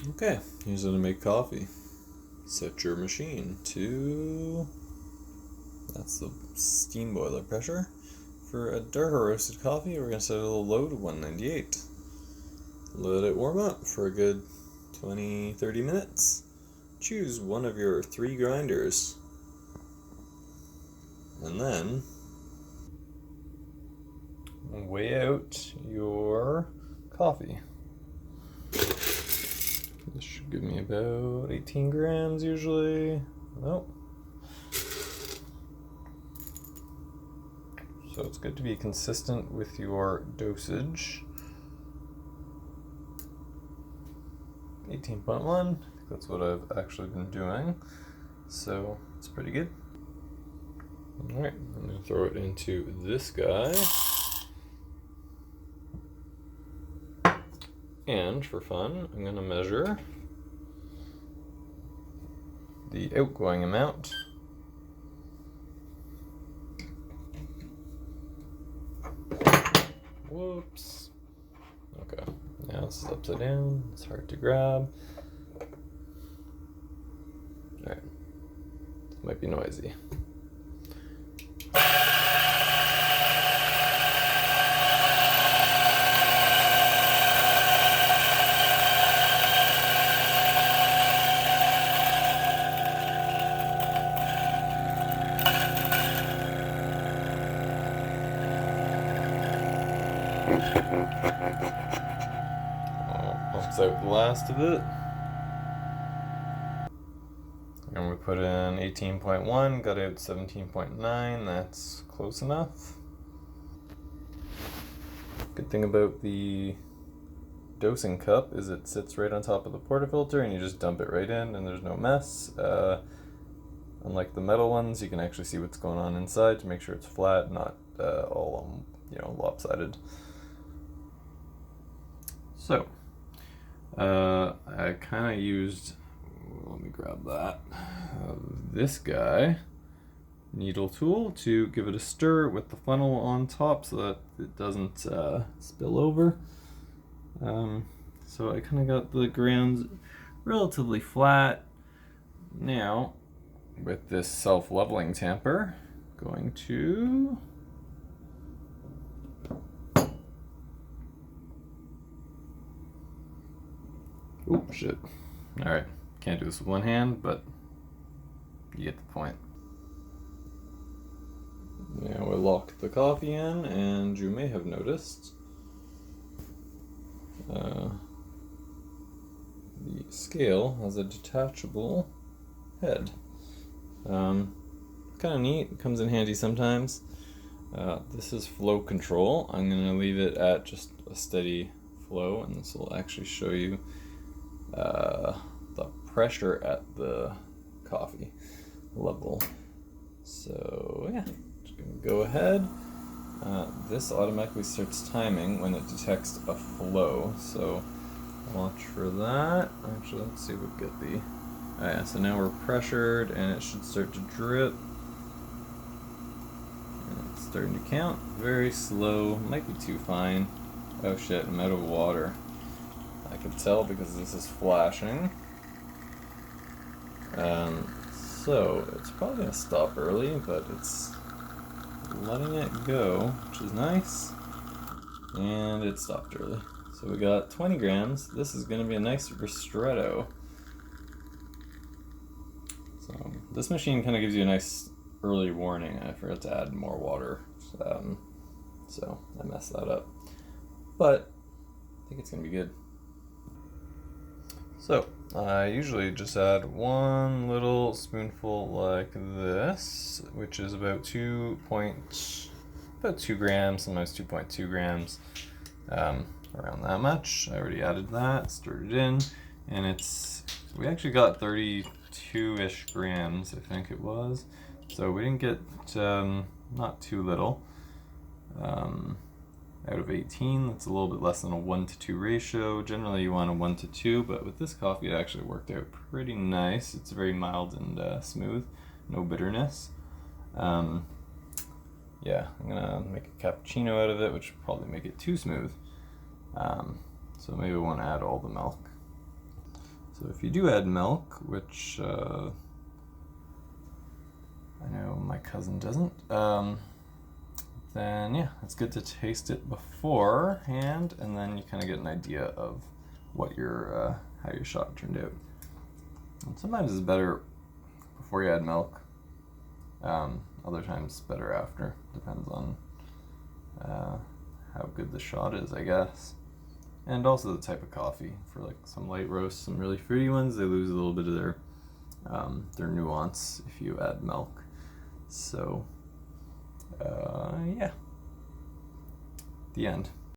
Okay, here's how to make coffee. Set your machine to, that's the steam boiler pressure. For a darker roasted coffee, we're going to set a little low to 198. Let it warm up for a good 20-30 minutes. Choose one of your 3 grinders. And then weigh out your coffee. This should give me about 18 grams usually. Nope. So it's good to be consistent with your dosage. 18.1, I think that's what I've actually been doing. So it's pretty good. Alright, I'm going to throw it into this guy. And for fun, I'm going to measure the outgoing amount. Whoops. Okay, now this is upside down. It's hard to grab. Alright, this might be noisy. Pumps out the last of it. And we put in 18.1, got out 17.9, that's close enough. Good thing about the dosing cup is it sits right on top of the portafilter and you just dump it right in and there's no mess. Unlike the metal ones, you can actually see what's going on inside to make sure it's flat, not all lopsided. So, I kind of used, let me grab that, this guy, needle tool, to give it a stir with the funnel on top so that it doesn't spill over. So I kind of got the grounds relatively flat. Now, with this self-leveling tamper, going to oop, shit. Alright, can't do this with one hand, but you get the point. Now I lock the coffee in, and you may have noticed the scale has a detachable head. Kind of neat, it comes in handy sometimes. This is flow control. I'm going to leave it at just a steady flow, and this will actually show you the pressure at the coffee level. So yeah, just gonna go ahead. This automatically starts timing when it detects a flow, so watch for that. Actually, let's see if we get the, oh yeah, so now we're pressured and it should start to drip. And it's starting to count. Very slow, might be too fine. Oh shit, I'm out of water. I could tell because this is flashing. So it's probably gonna stop early, but it's letting it go, which is nice. And it stopped early. So we got 20 grams. This is gonna be a nice ristretto. So this machine kind of gives you a nice early warning. I forgot to add more water, so I messed that up. But I think it's gonna be good. So I usually just add one little spoonful like this, which is about 2 grams, sometimes 2.2 grams, around that much. I already added that, stirred it in, and we actually got 32-ish grams, I think it was. So we didn't get not too little. Out of 18, that's a little bit less than a 1-to-2 ratio. Generally you want a 1-to-2, but with this coffee it actually worked out pretty nice. It's very mild and smooth, no bitterness. Yeah, I'm gonna make a cappuccino out of it, which will probably make it too smooth. So maybe I won't add all the milk. So if you do add milk, which I know my cousin doesn't, then yeah, it's good to taste it beforehand, and then you kind of get an idea of what your how your shot turned out. And sometimes it's better before you add milk. Other times better after. Depends on how good the shot is, I guess. And also the type of coffee. For like some light roasts, some really fruity ones, they lose a little bit of their nuance if you add milk. So yeah, the end.